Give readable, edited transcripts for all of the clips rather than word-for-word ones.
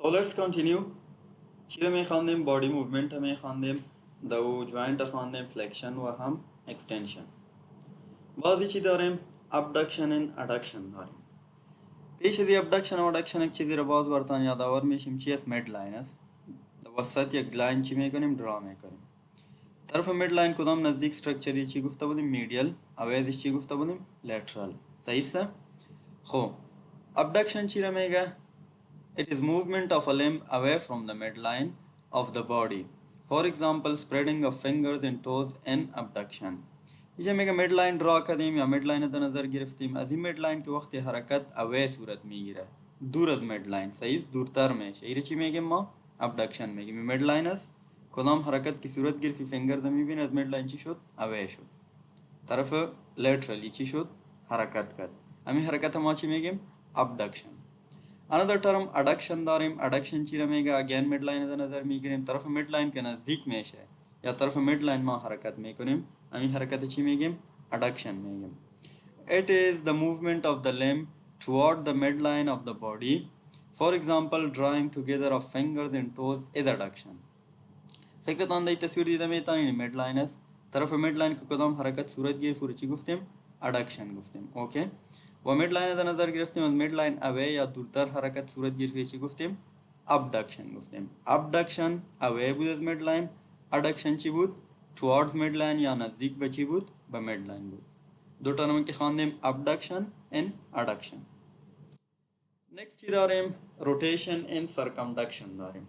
So let's continue. چی رو میخواندیم؟ body movement رو میخواندیم، دو joint رو خواندیم، flexion و هم extension. بعدی چی داریم؟ abduction and adduction داریم. پیش از abduction و adduction یک چیزی رو باز براتون یادآور میشیم، چی است؟ مید لاین است. وسط یک لاین چی میکنیم؟ درا میکنیم. طرف مید لاین کدام نزدیک استراکچری چی گفته بودیم؟ میڈیال. اویزش چی گفته بودیم؟ لترال. صحیح است؟ خب abduction چی رو میگه؟ It is movement of a limb away from the midline of the body. For example, spreading of fingers and toes in abduction. اینجا میگه midline draw کردیم یا midline در نظر گرفتیم. از این midline که وقتی حرکت away صورت میگیره، دور از midline، صحیح دورتر میشه، اینو چی میگیم ما؟ abduction میگیم. midline است کدام حرکت کی صورت گرفتی، فینگرز میبینی از midline چی شد؟ away شد. طرف laterally چی شد؟ حرکت کرد. همین حرکت ما چی میگیم؟ abduction. Another term adduction داریم. adduction چی رو میگه؟ again midline در نظر میگیریم، طرف midline که نزدیک میشه یا طرف midline ما حرکت میکنیم، همین حرکت چی میگیم؟ adduction میگیم. It is the movement of the limb toward the midline of the body. For example, drawing together of fingers and toes is adduction. فکرتان دی تصویر دیده میتونین midline است، طرف midline که کدام حرکت صورت گیر فور چی گفتیم؟ adduction گفتیم. اوکی، و midline در نظر گرفتیم، از midline away یا دورتر حرکت صورت گیر چی گفتیم؟ abduction گفتیم. abduction away بود از midline، adduction چی بود؟ towards midline یا نزدیک به چی بود؟ به midline بود. دو ترم که خواندیم abduction and adduction. next چی داریم؟ rotation and circumduction داریم.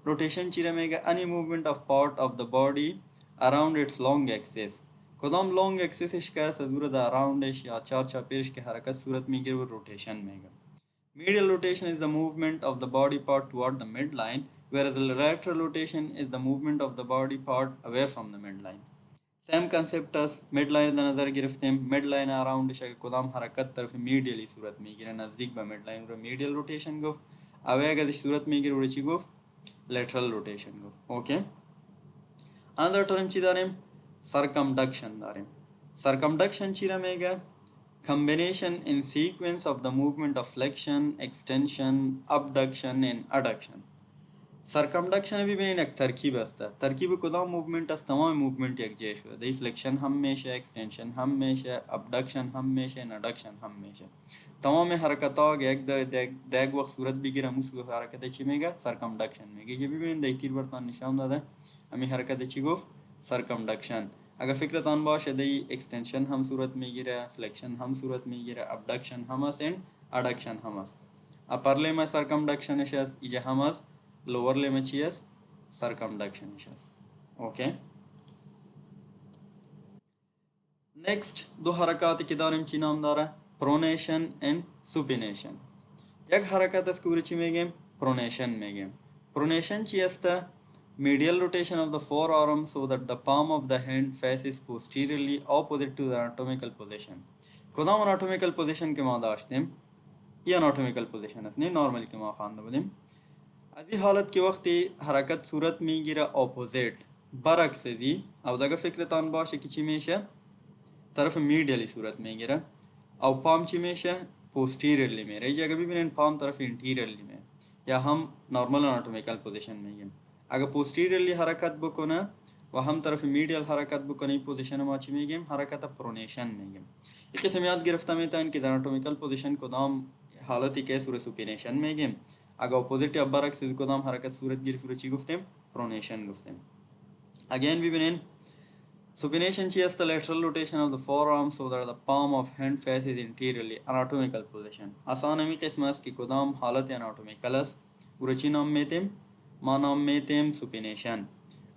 rotation چی رو میگه؟ any movement of part of the body around its long axis. کدام long axisش که است دور از aroundش یا چار چاپیرش که حرکت صورت میگیره و rotation میگه. medial rotation is the movement of the body part toward the midline, whereas lateral rotation is the movement of the body part away from the midline. same concept as midline در نظر گرفتیم، midline aroundش که کدام حرکت طرف medially صورت میگیره نزدیک به midline رو medial rotation گفت، away اگه صورت میگیره رو چی گفت؟ lateral rotation گفت. اوکی، another term چی داریم؟ circumduction داریم. circumduction چی را میگه؟ combination in sequence of the movement of flexion, extension, abduction and adduction. circumduction ببینین یک ترکیب است. ترکیب کدام موومنت است؟ تمام موومنت یک جای شده. دی فلکشن هم میشه، اکستنشن هم میشه، ابدکشن هم میشه، ندکشن هم میشه. تمام حرکت ها یک یک وقت صورت بگیره، موسو حرکت چی میگه؟ سرکمدکشن میگه. چه ببینین دی تیر برتان نشان داده، همین حرکت چی گفت؟ سرکمدکشن. اگر فکرتان باشه دی اکستنشن هم صورت میگیره، فلکشن هم صورت میگیره، ابدکشن هم است، ادکشن هم است. اپر لیم سرکمدکشنش است، اینجا هم است. lower limb چی است؟ circumduction است. اوکی، next دو حرکاتی که داریم چی نام داره؟ pronation and supination. یک حرکت است که چی میگیم؟ pronation میگیم. pronation چی است؟ medial rotation of the forearm so that the palm of the hand faces posteriorly opposite to the anatomical position. کدام anatomical position که ما داشتیم؟ این anatomical position است، نه نورمال که ما خوانده بودیم. از این حالت که وقتی حرکت صورت میگیره اپوزیت برعکس ازی، او دیگه فکرتان باشه که چی میشه؟ طرف میڈیالی صورت میگیره او پام چی میشه؟ پوستیریرلی میره. اینجا اگه ببینین پام طرف انتیریرلی میره یا هم نورمال اناتومیکال پوزیشن میگیم. اگه پوستیریرلی حرکت بکنه و هم طرف میڈیال حرکت بکنه، این پوزیشن ما چی میگیم؟ حرکت پرونیشن میگیم. یک قسم یاد گرفته میتونین که در اناتومیکال پوزیشن کدام حالتی که صورت سوپینیشن میگیم، اگه اپوزیت یا برعکس کدام حرکت صورت گرفت رو چی گفتیم؟ پرونیشن گفتیم. اگین ببینین supination چی است؟ lateral rotation of the forearm so that the palm of hand faces anteriorly, anatomical position. آسان همی قسم است که کدام حالت anatomical است او چی نام میتیم؟ ما نام میتیم supination.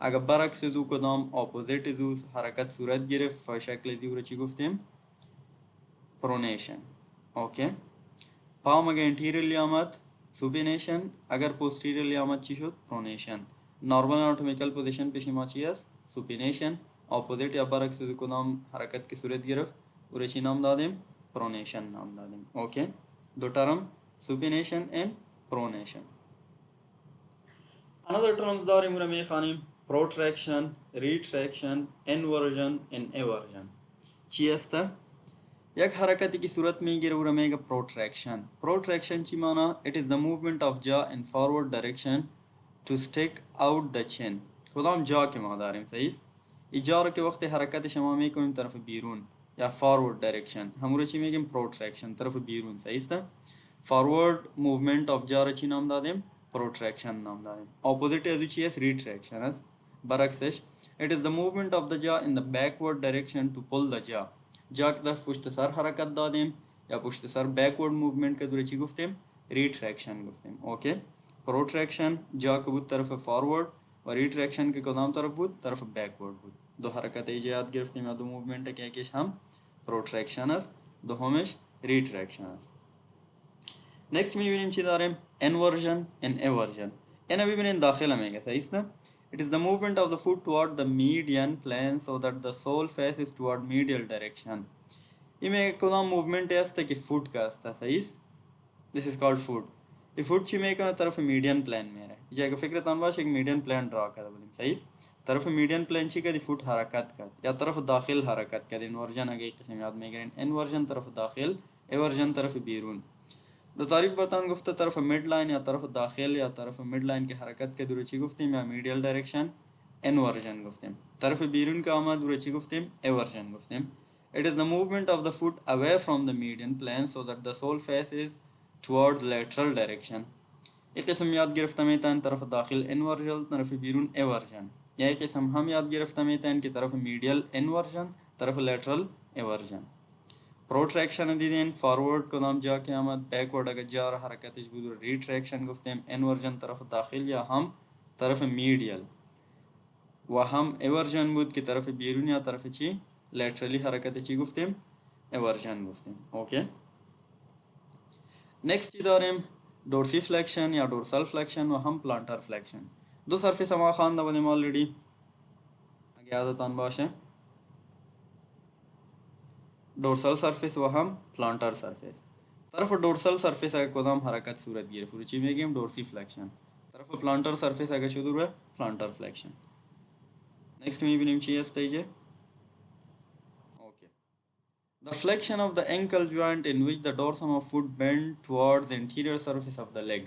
اگر برعکس دو کدام اپوزیت دو حرکت صورت گرفت و شکل زی او چی گفتیم؟ pronation. اوکی، palm اگر anteriorly آمد supination، اگر posteriorly آمد چی شد؟ pronation. normal anatomical position پیش ما چی است؟ supination. اپوزیت یا برعکس کدام حرکت کی صورت گرفت او چی نام دادیم؟ pronation نام دادیم. اوکی، دو ترم supination and pronation. another terms داریم رو میخوانیم protraction, retraction, inversion and eversion. چی است؟ یک حرکتی کی صورت میگیره او را میگه protraction. Protraction چی معنی؟ it is the movement of jaw in forward direction to stick out the chin. کدام جا که ما داریم صحیح است. این جا رو که وقتی حرکت شما میکنیم طرف بیرون یا forward direction همون رو چی میگیم protraction، طرف بیرون صحیح است. forward movement of jaw رو چی نام دادیم؟ protraction نام دادیم. opposite از چی است؟ retraction است. برعکسش it is the movement of the jaw in the backward direction to pull the jaw. جا کی طرف پشت سر حرکت دادیم یا پشت سر backward movement که دوره چی گفتیم؟ retraction گفتیم. اوکی. protraction جا که بود طرف forward و retraction که کدام طرف بود؟ طرف backward بود. دو حرکت ایجا یاد گرفتیم یا دو موومنت که یکیش هم protraction است دومش retraction است. next میبینیم چی داریم؟ inversion and eversion. اینا ببینین داخل میگه صحیح است. it is the movement of the foot toward the median plane so that the sole faces toward medial direction. این میگه کدام موومنت است که فوت کا است صحیح است. this is called foot. این فوت چی میکنه؟ طرف میڈین پلین میره. یا اگه فکرتان باشه یک میڈین پلین ڈرا کرده بودیم صحیح. طرف میڈین پلین چی کرد؟ فوت حرکت کرد یا طرف داخل حرکت کرد. انورژن اگه یک قسم یاد میگیرین انورژن طرف داخل، ایورژن طرف بیرون. دو تعریف برتان گفته طرف مید لاین یا طرف داخل یا طرف مید لاین که حرکت که دوره چی گفتیم؟ یا میڈیال ڈائریکشن انورژن گفتیم. طرف بیرون که آمد دوره چی گفتیم؟ ایورژن گفتیم. it is the movement of the foot away from the median plane so that the sole faces towards lateral direction. एक قسم याद गिरफ्ता में तन तरफ दाखिल इन्वर्जन तरफ بیرون ایورژن یا एक قسم हम याद गिरफ्ता में तन की तरफ मीडियल इन्वर्जन तरफ lateral ایورژن. protraction دیدین فارورد کدام جا که آمد، backward اگر جا را حرکتش بود retraction گفتیم. inversion طرف داخل یا هم طرف medial و هم ایورژن بود که طرف بیرون یا طرف چی laterally حرکت چی گفتیم؟ ایورژن گفتیم. اوکی. next چی داریم؟ डोर्सी फ्लेक्शन या डोर्सल फ्लेक्शन و هم प्लांटर फ्लेक्शन. दो surface ما خوانده بودیم already اگه یادتان باشه. Dorsal surface و هم plantar surface. طرف dorsal surface اگه کدام حرکت صورت گیره فورو چی میگیم؟ Dorsiflexion. طرف plantar surface اگه شده رو plantar flexion. Next میبینیم چی است اینجا؟ The flexion of the ankle joint in which the dorsum of foot bend towards the interior surface of the leg.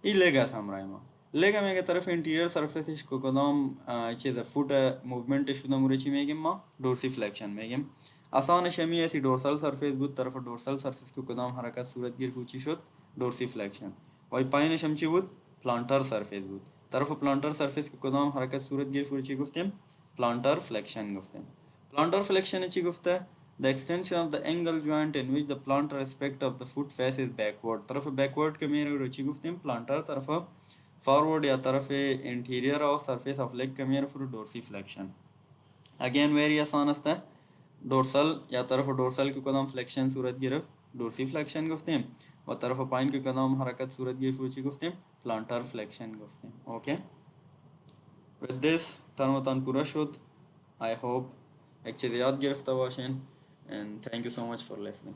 این لگ است همراه ما. لگ هم یک طرف interior surfaceش کو کدام چیز فوت موومنت شده موره چی میگیم ما؟ دورسی فلکشن میگیم. آسانش همی ایسی دورسال سرفیس بود طرف دورسال سرفیس کو کدام حرکت صورت گیر کو چی شد؟ دورسی فلکشن. و پایینش هم چی بود؟ پلانتر سرفیس بود. طرف پلانتر سرفیس کو کدام حرکت صورت گیر کو چی گفتیم؟ پلانتر فلکشن گفتیم. پلانتر فلکشن چی گفته؟ The extension of the ankle joint in which the plantar aspect of the foot faces backward. طرف backward के मेरे रुचि गुफ्तम plantar तरफ forward या तरफ interior of surface of leg के मेरे फुर dorsiflexion. Again very आसान है. dorsal या तरफ dorsal के कदम flexion सूरत गिरफ dorsiflexion गुफ्तम और तरफ पाइन के कदम हरकत सूरत गिरफ रुचि गुफ्तम plantar flexion गुफ्तम. Okay. With this तनवतन पूरा शुद्ध. I hope एक चीज़ याद गिरफ्ता वाशन. And thank you so much for listening.